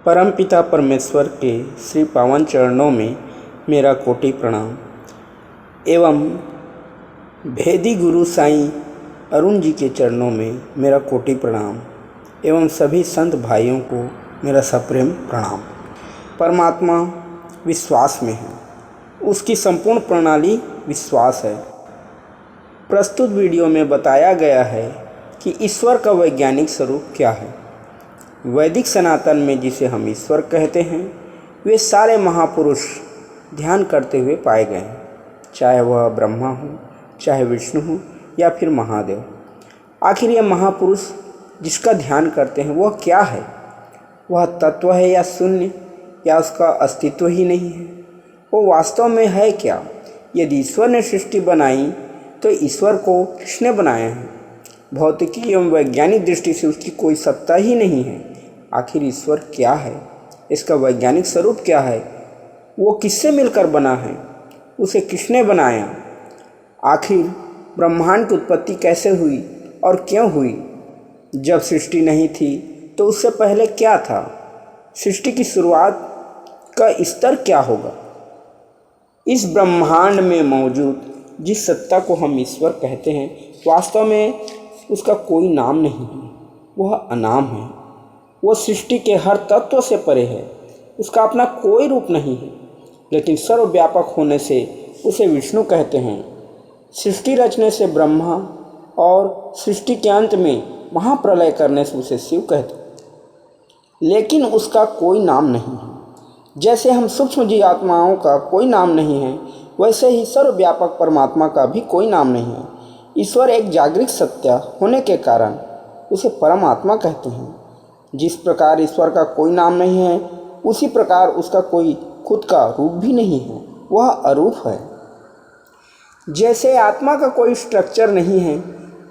परमपिता परमेश्वर के श्री पावन चरणों में मेरा कोटि प्रणाम एवं भेदी गुरु साईं अरुण जी के चरणों में मेरा कोटि प्रणाम एवं सभी संत भाइयों को मेरा सप्रेम प्रणाम। परमात्मा विश्वास में है, उसकी संपूर्ण प्रणाली विश्वास है। प्रस्तुत वीडियो में बताया गया है कि ईश्वर का वैज्ञानिक स्वरूप क्या है। वैदिक सनातन में जिसे हम ईश्वर कहते हैं, वे सारे महापुरुष ध्यान करते हुए पाए गए हैं, चाहे वह ब्रह्मा हो, चाहे विष्णु हो या फिर महादेव। आखिर यह महापुरुष जिसका ध्यान करते हैं वह क्या है? वह तत्व है या शून्य, या उसका अस्तित्व ही नहीं है? वो वास्तव में है क्या? यदि ईश्वर ने सृष्टि बनाई तो ईश्वर को किसने बनाया है? भौतिकी एवं वैज्ञानिक दृष्टि से उसकी कोई सत्ता ही नहीं है। आखिर ईश्वर क्या है? इसका वैज्ञानिक स्वरूप क्या है? वो किससे मिलकर बना है? उसे किसने बनाया? आखिर ब्रह्मांड की उत्पत्ति कैसे हुई और क्यों हुई? जब सृष्टि नहीं थी तो उससे पहले क्या था? सृष्टि की शुरुआत का स्तर क्या होगा? इस ब्रह्मांड में मौजूद जिस सत्ता को हम ईश्वर कहते हैं, वास्तव में उसका कोई नाम नहीं है, वह अनाम है। वह सृष्टि के हर तत्व से परे है, उसका अपना कोई रूप नहीं है, लेकिन सर्वव्यापक होने से उसे विष्णु कहते हैं। सृष्टि रचने से ब्रह्मा और सृष्टि के अंत में महाप्रलय करने से उसे शिव कहते हैं, लेकिन उसका कोई नाम नहीं है। जैसे हम सूक्ष्म जीवात्माओं का कोई नाम नहीं है, वैसे ही सर्वव्यापक परमात्मा का भी कोई नाम नहीं है। ईश्वर एक जागृत सत्य होने के कारण उसे परमात्मा कहते हैं। जिस प्रकार ईश्वर का कोई नाम नहीं है, उसी प्रकार उसका कोई खुद का रूप भी नहीं है, वह अरूप है। जैसे आत्मा का कोई स्ट्रक्चर नहीं है,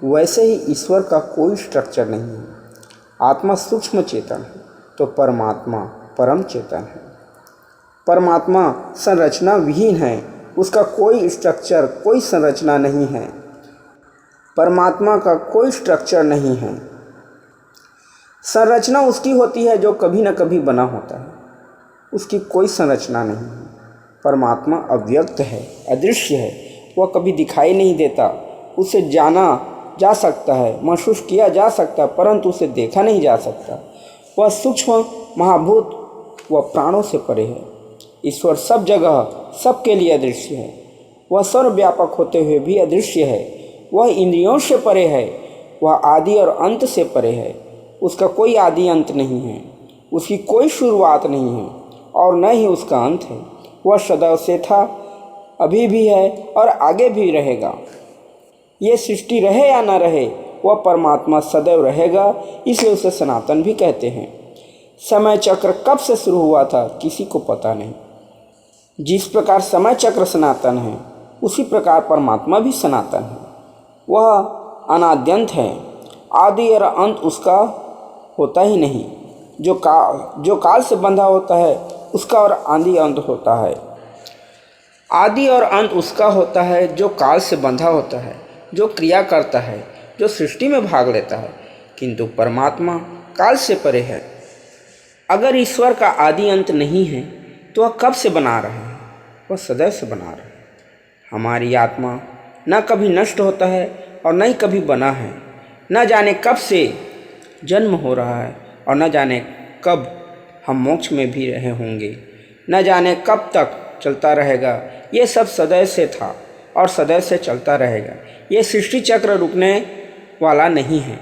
वैसे ही ईश्वर का कोई स्ट्रक्चर नहीं है। आत्मा सूक्ष्म चेतन है तो परमात्मा परम चेतन है। परमात्मा संरचना विहीन है, उसका कोई स्ट्रक्चर, कोई संरचना नहीं है। परमात्मा का कोई स्ट्रक्चर नहीं है। संरचना उसकी होती है जो कभी न कभी बना होता है, उसकी कोई संरचना नहीं है। परमात्मा अव्यक्त है, अदृश्य है, वह कभी दिखाई नहीं देता। उसे जाना जा सकता है, महसूस किया जा सकता है, परंतु उसे देखा नहीं जा सकता। वह सूक्ष्म महाभूत व प्राणों से परे है। ईश्वर सब जगह सबके लिए अदृश्य है। वह सर्वव्यापक होते हुए भी अदृश्य है। वह इंद्रियों से परे है। वह आदि और अंत से परे है। उसका कोई आदि अंत नहीं है, उसकी कोई शुरुआत नहीं है और न ही उसका अंत है। वह सदैव से था, अभी भी है और आगे भी रहेगा। ये सृष्टि रहे या न रहे, वह परमात्मा सदैव रहेगा, इसलिए उसे सनातन भी कहते हैं। समय चक्र कब से शुरू हुआ था किसी को पता नहीं। जिस प्रकार समय चक्र सनातन है, उसी प्रकार परमात्मा भी सनातन है। वह अनाद्यंत है, आदि और अंत उसका होता ही नहीं। जो काल से बंधा होता है उसका और आदि अंत होता है। आदि और अंत उसका होता है जो काल से बंधा होता है, जो क्रिया करता है, जो सृष्टि में भाग लेता है। किंतु परमात्मा काल से परे है। अगर ईश्वर का आदि अंत नहीं है तो वह कब से बना रहा है? वह सदैव से बना रहा है। हमारी आत्मा न कभी नष्ट होता है और न ही कभी बना है। न जाने कब से जन्म हो रहा है और न जाने कब हम मोक्ष में भी रहे होंगे। न जाने कब तक चलता रहेगा। ये सब सदैव से था और सदैव से चलता रहेगा। ये सृष्टि चक्र रुकने वाला नहीं है,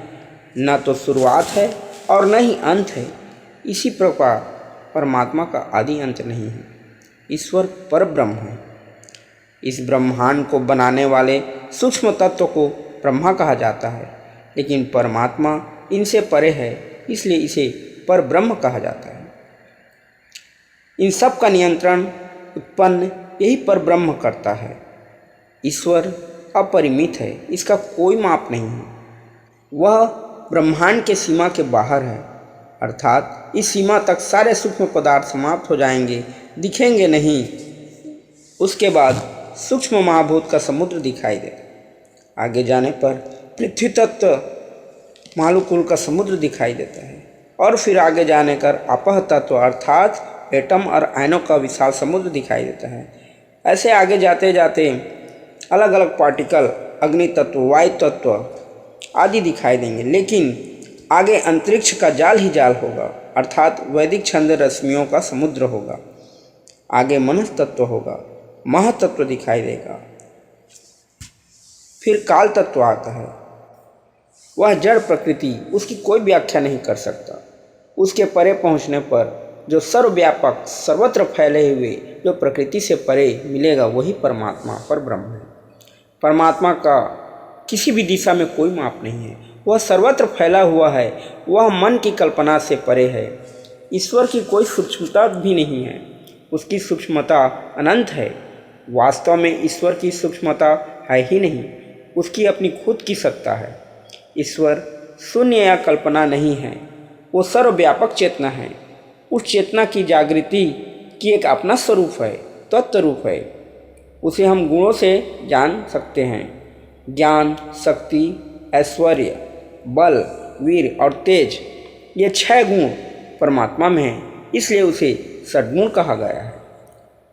न तो शुरुआत है और न ही अंत है। इसी प्रकार परमात्मा का आदि अंत नहीं है। ईश्वर परब्रह्म है। इस ब्रह्मांड को बनाने वाले सूक्ष्म तत्व को ब्रह्मा कहा जाता है, लेकिन परमात्मा इनसे परे है, इसलिए इसे परब्रह्म कहा जाता है। इन सब का नियंत्रण उत्पन्न यही परब्रह्म करता है। ईश्वर अपरिमित है, इसका कोई माप नहीं है। वह ब्रह्मांड के सीमा के बाहर है, अर्थात इस सीमा तक सारे सूक्ष्म पदार्थ समाप्त हो जाएंगे, दिखेंगे नहीं। उसके बाद सूक्ष्म महाभूत का समुद्र दिखाई देगा। आगे जाने पर पृथ्वी तत्व मालूकुल का समुद्र दिखाई देता है और फिर आगे जाने कर अपह तत्व अर्थात एटम और आयनों का विशाल समुद्र दिखाई देता है। ऐसे आगे जाते जाते अलग अलग पार्टिकल, अग्नि तत्व, वायु तत्व आदि दिखाई देंगे, लेकिन आगे अंतरिक्ष का जाल ही जाल होगा, अर्थात वैदिक छंद रश्मियों का समुद्र होगा। आगे मनस तत्व होगा, महातत्व दिखाई देगा। फिर काल तत्व आता है, वह जड़ प्रकृति, उसकी कोई व्याख्या नहीं कर सकता। उसके परे पहुंचने पर जो सर्वव्यापक, सर्वत्र फैले हुए, जो प्रकृति से परे मिलेगा, वही परमात्मा, पर ब्रह्म है। परमात्मा का किसी भी दिशा में कोई माप नहीं है, वह सर्वत्र फैला हुआ है, वह मन की कल्पना से परे है। ईश्वर की कोई सूक्ष्मता भी नहीं है, उसकी सूक्ष्मता अनंत है। वास्तव में ईश्वर की सूक्ष्मता है ही नहीं, उसकी अपनी खुद की सत्ता है। ईश्वर शून्य या कल्पना नहीं है, वो सर्वव्यापक चेतना है। उस चेतना की जागृति की एक अपना स्वरूप है, तत्व रूप है। उसे हम गुणों से जान सकते हैं। ज्ञान, शक्ति, ऐश्वर्य, बल, वीर और तेज, ये 6 गुण परमात्मा में हैं, इसलिए उसे षड्गुण कहा गया है।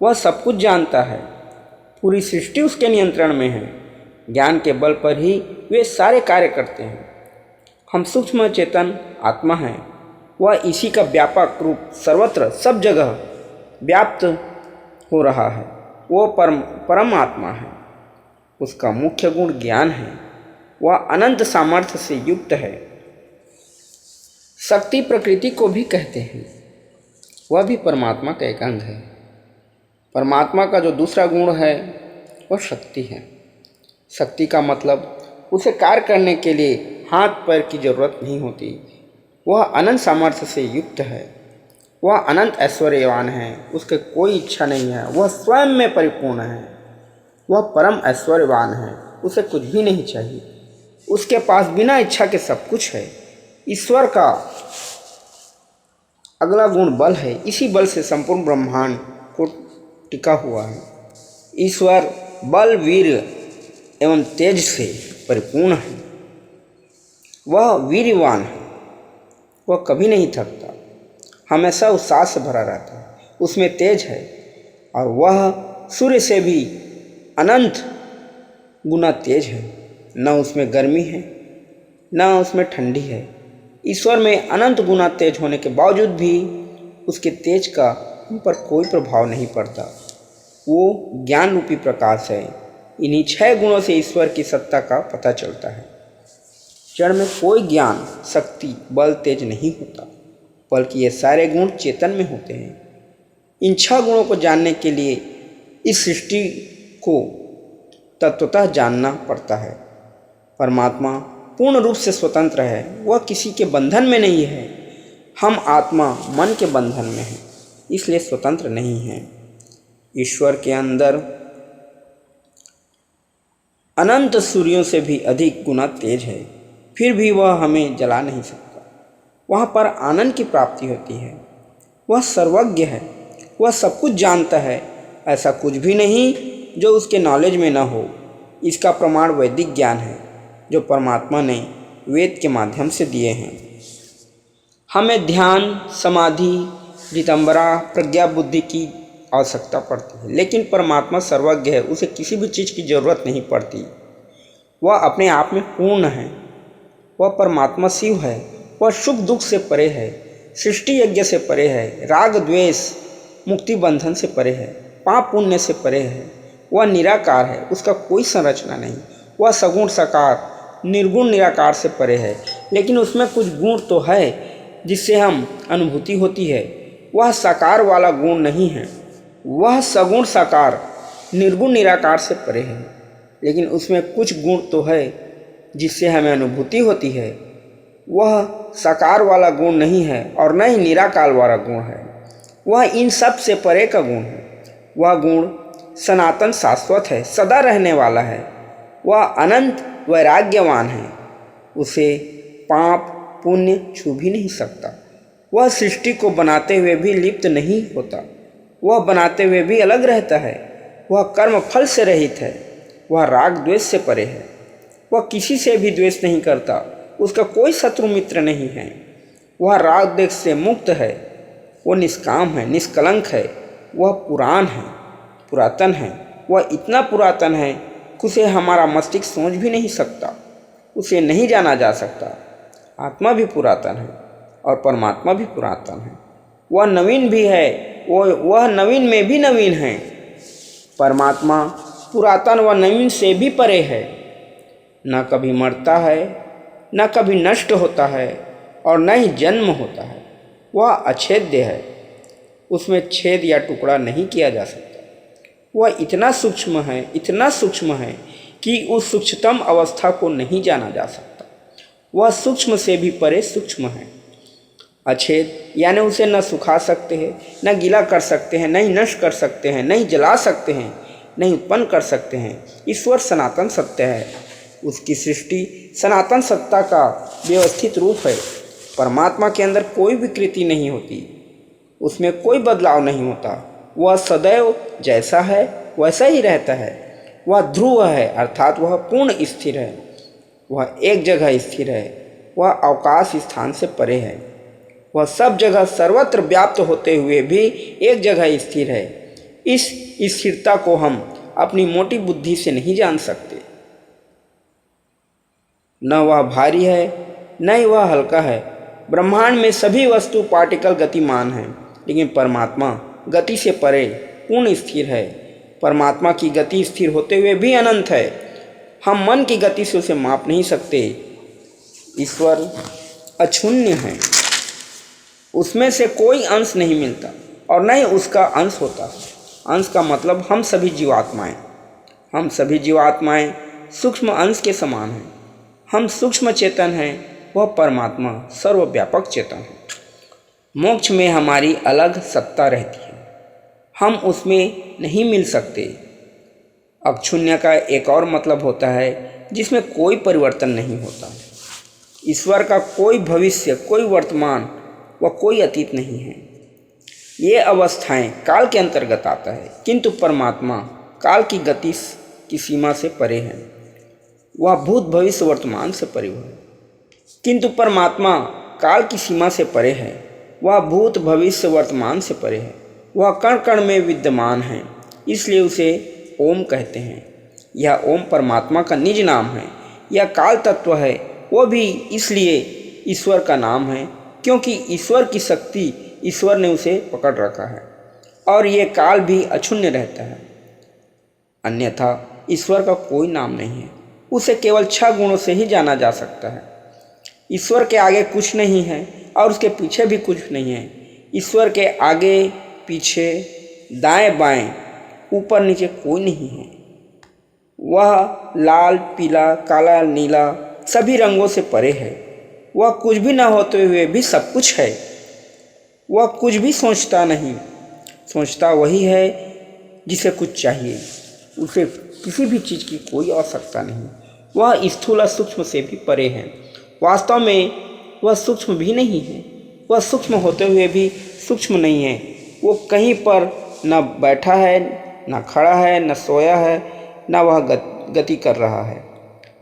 वह सब कुछ जानता है, पूरी सृष्टि उसके नियंत्रण में है। ज्ञान के बल पर ही वे सारे कार्य करते हैं। हम सूक्ष्म चेतन आत्मा हैं, वह इसी का व्यापक रूप सर्वत्र सब जगह व्याप्त हो रहा है। वो परम आत्मा है। उसका मुख्य गुण ज्ञान है, वह अनंत सामर्थ्य से युक्त है। शक्ति प्रकृति को भी कहते हैं, वह भी परमात्मा का एक अंग है। परमात्मा का जो दूसरा गुण है वह शक्ति है। शक्ति का मतलब उसे कार्य करने के लिए हाथ पैर की जरूरत नहीं होती। वह अनंत सामर्थ्य से युक्त है, वह अनंत ऐश्वर्यवान है, उसके कोई इच्छा नहीं है, वह स्वयं में परिपूर्ण है। वह परम ऐश्वर्यवान है, उसे कुछ भी नहीं चाहिए, उसके पास बिना इच्छा के सब कुछ है। ईश्वर का अगला गुण बल है, इसी बल से संपूर्ण ब्रह्मांड को टिका हुआ है। ईश्वर बल, वीर एवं तेज से परिपूर्ण है। वह वीर्यवान है, वह कभी नहीं थकता, हमेशा उत्साह से भरा रहता है। उसमें तेज है और वह सूर्य से भी अनंत गुना तेज है। न उसमें गर्मी है न उसमें ठंडी है। ईश्वर में अनंत गुना तेज होने के बावजूद भी उसके तेज का उन पर कोई प्रभाव नहीं पड़ता। वो ज्ञान रूपी प्रकाश है। इन्हीं 6 गुणों से ईश्वर की सत्ता का पता चलता है। जड़ में कोई ज्ञान, शक्ति, बल, तेज नहीं होता, बल्कि ये सारे गुण चेतन में होते हैं। इन 6 गुणों को जानने के लिए इस सृष्टि को तत्वतः जानना पड़ता है। परमात्मा पूर्ण रूप से स्वतंत्र है, वह किसी के बंधन में नहीं है। हम आत्मा मन के बंधन में हैं, इसलिए स्वतंत्र नहीं है। ईश्वर के अंदर अनंत सूर्यों से भी अधिक गुना तेज है, फिर भी वह हमें जला नहीं सकता। वहाँ पर आनंद की प्राप्ति होती है। वह सर्वज्ञ है, वह सब कुछ जानता है। ऐसा कुछ भी नहीं जो उसके नॉलेज में न हो। इसका प्रमाण वैदिक ज्ञान है, जो परमात्मा ने वेद के माध्यम से दिए हैं। हमें ध्यान, समाधि, रितंबरा, प्रज्ञा बुद्धि की आवश्यकता पड़ती है, लेकिन परमात्मा सर्वज्ञ है, उसे किसी भी चीज़ की जरूरत नहीं पड़ती। वह अपने आप में पूर्ण है। वह परमात्मा शिव है। वह सुख दुख से परे है, सृष्टि यज्ञ से परे है, राग द्वेष मुक्ति बंधन से परे है, पाप पुण्य से परे है। वह निराकार है, उसका कोई संरचना नहीं। वह सगुण साकार निर्गुण निराकार से परे है, लेकिन उसमें कुछ गुण तो है जिससे हम अनुभूति होती है। वह साकार वाला गुण नहीं है। वह सगुण साकार निर्गुण निराकार से परे है, लेकिन उसमें कुछ गुण तो है जिससे हमें अनुभूति होती है। वह साकार वाला गुण नहीं है और न ही निराकार वाला गुण है। वह इन सब से परे का गुण है। वह गुण सनातन शाश्वत है, सदा रहने वाला है। वह अनंत वैराग्यवान है, उसे पाप पुण्य छू भी नहीं सकता। वह सृष्टि को बनाते हुए भी लिप्त नहीं होता, वह बनाते हुए भी अलग रहता है। वह कर्म फल से रहित है, वह राग द्वेष से परे है। वह किसी से भी द्वेष नहीं करता, उसका कोई शत्रु मित्र नहीं है। वह राग देश से मुक्त है, वो निष्काम है, निष्कलंक है, वह पुराण है, पुरातन है। वह इतना पुरातन है कि उसे हमारा मस्तिष्क सोच भी नहीं सकता, उसे नहीं जाना जा सकता। आत्मा भी पुरातन है और परमात्मा भी पुरातन है। वह नवीन भी है, वह नवीन में भी नवीन है। परमात्मा पुरातन व नवीन से भी परे है, न कभी मरता है, न कभी नष्ट होता है और न ही जन्म होता है। वह अछेद्य है, उसमें छेद या टुकड़ा नहीं किया जा सकता। वह इतना सूक्ष्म है, इतना सूक्ष्म है कि उस सूक्ष्मतम अवस्था को नहीं जाना जा सकता। वह सूक्ष्म से भी परे सूक्ष्म है। अछेद यानी उसे न सुखा सकते हैं, न गीला कर सकते हैं, नहीं नष्ट कर सकते हैं, नहीं जला सकते हैं, नहीं उत्पन्न कर सकते हैं। ईश्वर सनातन सत्य है, उसकी सृष्टि सनातन सत्ता का व्यवस्थित रूप है। परमात्मा के अंदर कोई विकृति नहीं होती, उसमें कोई बदलाव नहीं होता। वह सदैव जैसा है वैसा ही रहता है। वह ध्रुव है, अर्थात वह पूर्ण स्थिर है, वह एक जगह स्थिर है, वह अवकाश स्थान से परे है। वह सब जगह सर्वत्र व्याप्त होते हुए भी एक जगह स्थिर है। इस स्थिरता को हम अपनी मोटी बुद्धि से नहीं जान सकते। न वह भारी है, न ही वह हल्का है। ब्रह्मांड में सभी वस्तु पार्टिकल गतिमान हैं, लेकिन परमात्मा गति से परे पूर्ण स्थिर है। परमात्मा की गति स्थिर होते हुए भी अनंत है। हम मन की गति से उसे माप नहीं सकते। ईश्वर अक्षुण्य है, उसमें से कोई अंश नहीं मिलता और न ही उसका अंश होता। अंश का मतलब हम सभी जीवात्माएं। हम सभी जीवात्माएं सूक्ष्म अंश के समान हैं। हम सूक्ष्म चेतन हैं, वह परमात्मा सर्वव्यापक चेतन है। मोक्ष में हमारी अलग सत्ता रहती है, हम उसमें नहीं मिल सकते। अक्षुण्य का एक और मतलब होता है जिसमें कोई परिवर्तन नहीं होता। ईश्वर का कोई भविष्य, कोई वर्तमान व कोई अतीत नहीं है। ये अवस्थाएं काल के अंतर्गत आता है, किंतु परमात्मा काल की गति की सीमा से परे है। वह भूत भविष्य वर्तमान से परे है, किंतु परमात्मा काल की सीमा से परे है। वह भूत भविष्य वर्तमान से परे है। वह कण कण में विद्यमान है, इसलिए उसे ओम कहते हैं। यह ओम परमात्मा का निज नाम है। यह काल तत्व है, वह भी इसलिए ईश्वर का नाम है क्योंकि ईश्वर की शक्ति, ईश्वर ने उसे पकड़ रखा है और ये काल भी अक्षुण्य रहता है। अन्यथा ईश्वर का कोई नाम नहीं है। उसे केवल 6 गुणों से ही जाना जा सकता है। ईश्वर के आगे कुछ नहीं है और उसके पीछे भी कुछ नहीं है। ईश्वर के आगे पीछे, दाएं बाएं, ऊपर नीचे कोई नहीं है। वह लाल, पीला, काला, नीला सभी रंगों से परे है। वह कुछ भी न होते हुए भी सब कुछ है। वह कुछ भी सोचता नहीं, सोचता वही है जिसे कुछ चाहिए। उसे किसी भी चीज़ की कोई आवश्यकता नहीं। वह स्थूल और सूक्ष्म से भी परे है। वास्तव में वह सूक्ष्म भी नहीं है। वह सूक्ष्म होते हुए भी सूक्ष्म नहीं है। वो कहीं पर न बैठा है, न खड़ा है, न सोया है, न वह गति कर रहा है।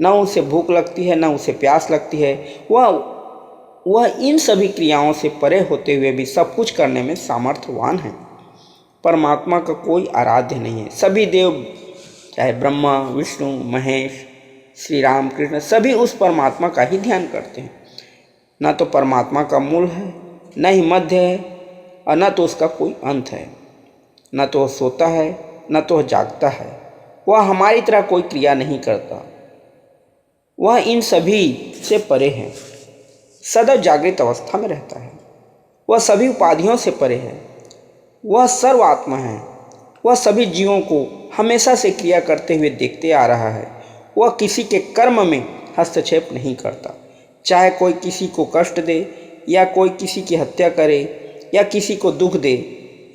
न उसे भूख लगती है, न उसे प्यास लगती है। वह इन सभी क्रियाओं से परे होते हुए भी सब कुछ करने में सामर्थ्यवान है। परमात्मा का कोई आराध्य नहीं है। सभी देव, चाहे ब्रह्मा, विष्णु, महेश, श्री राम, कृष्ण, सभी उस परमात्मा का ही ध्यान करते हैं। न तो परमात्मा का मूल है, न ही मध्य है, और न तो उसका कोई अंत है। न तो वह सोता है, न तो वह जागता है। वह हमारी तरह कोई क्रिया नहीं करता। वह इन सभी से परे है, सदैव जागृत अवस्था में रहता है। वह सभी उपाधियों से परे है। वह सर्वात्मा है। वह सभी जीवों को हमेशा से क्रिया करते हुए देखते आ रहा है। वह किसी के कर्म में हस्तक्षेप नहीं करता। चाहे कोई किसी को कष्ट दे, या कोई किसी की हत्या करे, या किसी को दुख दे,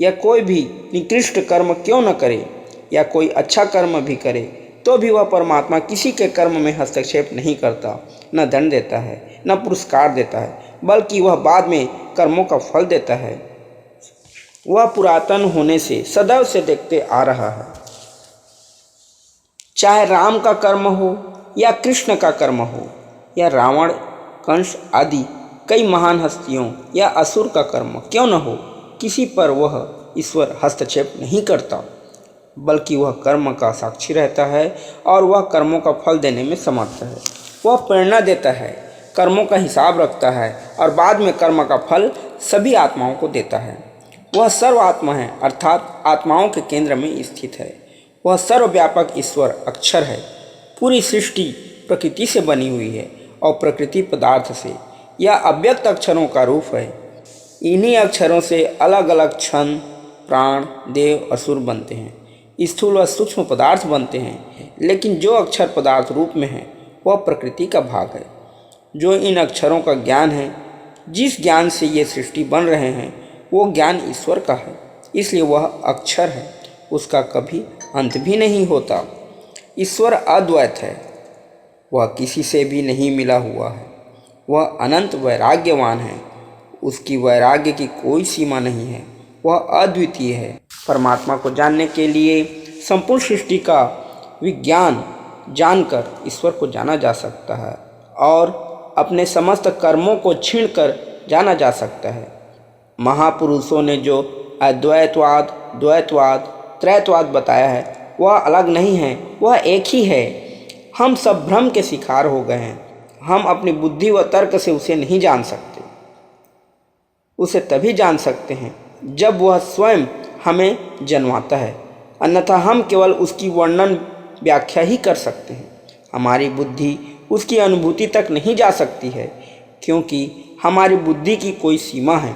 या कोई भी निकृष्ट कर्म क्यों न करे, या कोई अच्छा कर्म भी करे, तो भी वह परमात्मा किसी के कर्म में हस्तक्षेप नहीं करता, न दंड देता है, न पुरस्कार देता है, बल्कि वह बाद में कर्मों का फल देता है। वह पुरातन होने से सदैव से देखते आ रहा है। चाहे राम का कर्म हो या कृष्ण का कर्म हो, या रावण, कंस आदि कई महान हस्तियों या असुर का कर्म क्यों न हो, किसी पर वह ईश्वर हस्तक्षेप नहीं करता, बल्कि वह कर्म का साक्षी रहता है और वह कर्मों का फल देने में समर्थ है। वह प्रेरणा देता है, कर्मों का हिसाब रखता है और बाद में कर्म का फल सभी आत्माओं को देता है। वह सर्वात्मा है, अर्थात आत्माओं के केंद्र में स्थित है। वह सर्वव्यापक ईश्वर अक्षर है। पूरी सृष्टि प्रकृति से बनी हुई है और प्रकृति पदार्थ से। यह अव्यक्त अक्षरों का रूप है। इन्हीं अक्षरों से अलग अलग क्षण, प्राण, देव, असुर बनते हैं। स्थूल व सूक्ष्म पदार्थ बनते हैं, लेकिन जो अक्षर पदार्थ रूप में है वह प्रकृति का भाग है। जो इन अक्षरों का ज्ञान है, जिस ज्ञान से ये सृष्टि बन रहे हैं, वो ज्ञान ईश्वर का है। इसलिए वह अक्षर है, उसका कभी अंत भी नहीं होता। ईश्वर अद्वैत है, वह किसी से भी नहीं मिला हुआ है। वह अनंत वैराग्यवान है, उसकी वैराग्य की कोई सीमा नहीं है। वह अद्वितीय है। परमात्मा को जानने के लिए संपूर्ण सृष्टि का विज्ञान जानकर ईश्वर को जाना जा सकता है और अपने समस्त कर्मों को छीनकर जाना जा सकता है। महापुरुषों ने जो अद्वैतवाद, द्वैतवाद, त्रैतवाद बताया है, वह अलग नहीं है, वह एक ही है। हम सब भ्रम के शिकार हो गए हैं। हम अपनी बुद्धि व तर्क से उसे नहीं जान सकते। उसे तभी जान सकते हैं जब वह स्वयं हमें जन्माता है, अन्यथा हम केवल उसकी वर्णन व्याख्या ही कर सकते हैं। हमारी बुद्धि उसकी अनुभूति तक नहीं जा सकती है, क्योंकि हमारी बुद्धि की कोई सीमा है,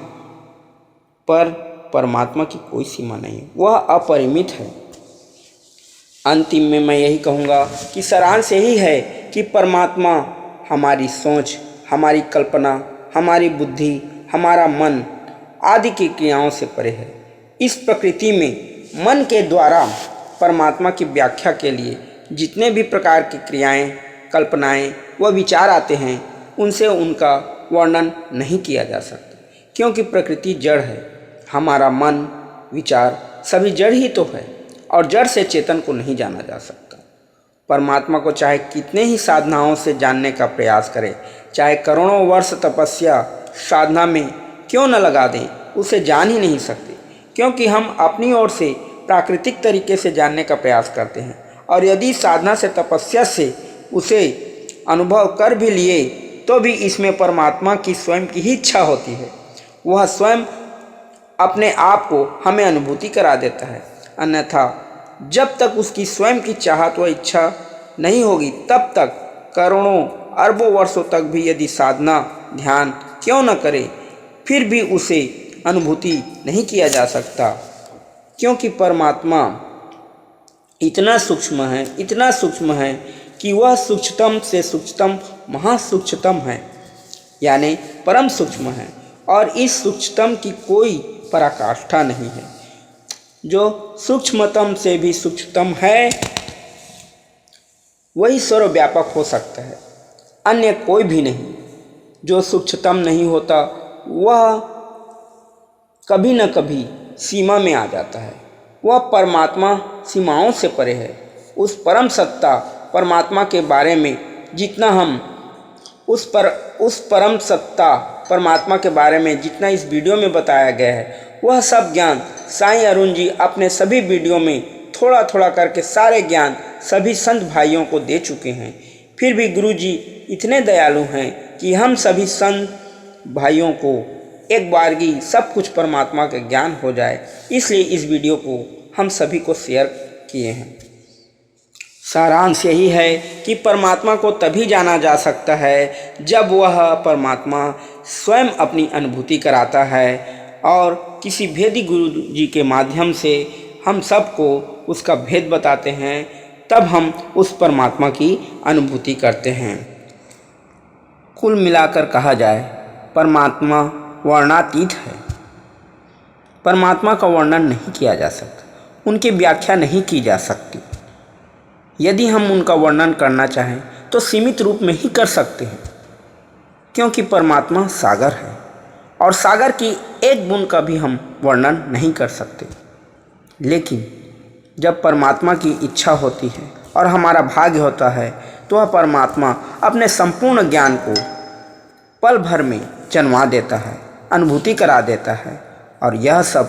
पर परमात्मा की कोई सीमा नहीं, वह अपरिमित है। अंतिम में मैं यही कहूँगा कि सारांश यही है कि परमात्मा हमारी सोच, हमारी कल्पना, हमारी बुद्धि, हमारा मन आदि की क्रियाओं से परे है। इस प्रकृति में मन के द्वारा परमात्मा की व्याख्या के लिए जितने भी प्रकार की क्रियाएं, कल्पनाएं व विचार आते हैं, उनसे उनका वर्णन नहीं किया जा सकता, क्योंकि प्रकृति जड़ है। हमारा मन, विचार सभी जड़ ही तो है और जड़ से चेतन को नहीं जाना जा सकता। परमात्मा को चाहे कितने ही साधनाओं से जानने का प्रयास करें, चाहे करोड़ों वर्ष तपस्या साधना में क्यों न लगा दें, उसे जान ही नहीं सकते, क्योंकि हम अपनी ओर से प्राकृतिक तरीके से जानने का प्रयास करते हैं। और यदि साधना से, तपस्या से उसे अनुभव कर भी लिए, तो भी इसमें परमात्मा की स्वयं की ही इच्छा होती है। वह स्वयं अपने आप को हमें अनुभूति करा देता है। अन्यथा जब तक उसकी स्वयं की चाहत व इच्छा नहीं होगी, तब तक करोड़ों अरबों वर्षों तक भी यदि साधना, ध्यान क्यों न करे, फिर भी उसे अनुभूति नहीं किया जा सकता, क्योंकि परमात्मा इतना सूक्ष्म है, इतना सूक्ष्म है कि वह सूक्ष्मतम से सूक्ष्मतम महासूक्ष्मतम है, यानी परम सूक्ष्म है। और इस सूक्ष्मतम की कोई पराकाष्ठा नहीं है। जो सूक्ष्मतम से भी सूक्ष्मतम है, वही सर्वव्यापक हो सकता है, अन्य कोई भी नहीं। जो सूक्ष्मतम नहीं होता, वह कभी न कभी सीमा में आ जाता है। वह परमात्मा सीमाओं से परे है। उस परम सत्ता परमात्मा के बारे में जितना हम उस परम सत्ता परमात्मा के बारे में जितना इस वीडियो में बताया गया है, वह सब ज्ञान साईं अरुण जी अपने सभी वीडियो में थोड़ा थोड़ा करके सारे ज्ञान सभी संत भाइयों को दे चुके हैं। फिर भी गुरु जी इतने दयालु हैं कि हम सभी संत भाइयों को एक बारगी सब कुछ परमात्मा का ज्ञान हो जाए, इसलिए इस वीडियो को हम सभी को शेयर किए हैं। सारांश यही है कि परमात्मा को तभी जाना जा सकता है जब वह परमात्मा स्वयं अपनी अनुभूति कराता है और किसी भेदी गुरु जी के माध्यम से हम सबको उसका भेद बताते हैं, तब हम उस परमात्मा की अनुभूति करते हैं। कुल मिलाकर कहा जाए, परमात्मा वर्णातीत है। परमात्मा का वर्णन नहीं किया जा सकता, उनकी व्याख्या नहीं की जा सकती। यदि हम उनका वर्णन करना चाहें तो सीमित रूप में ही कर सकते हैं, क्योंकि परमात्मा सागर है और सागर की एक बूंद का भी हम वर्णन नहीं कर सकते। लेकिन जब परमात्मा की इच्छा होती है और हमारा भाग्य होता है, तो वह परमात्मा अपने संपूर्ण ज्ञान को पल भर में जन्मा देता है, अनुभूति करा देता है। और यह सब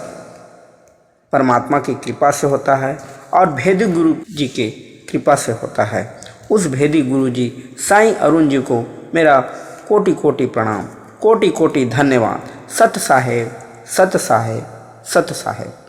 परमात्मा की कृपा से होता है और भेदी गुरु जी के कृपा से होता है। उस भेदी गुरु जी साईं अरुण जी को मेरा कोटि कोटि प्रणाम, कोटि कोटि धन्यवाद। सत साहेब, सत साहेब, सत साहेब।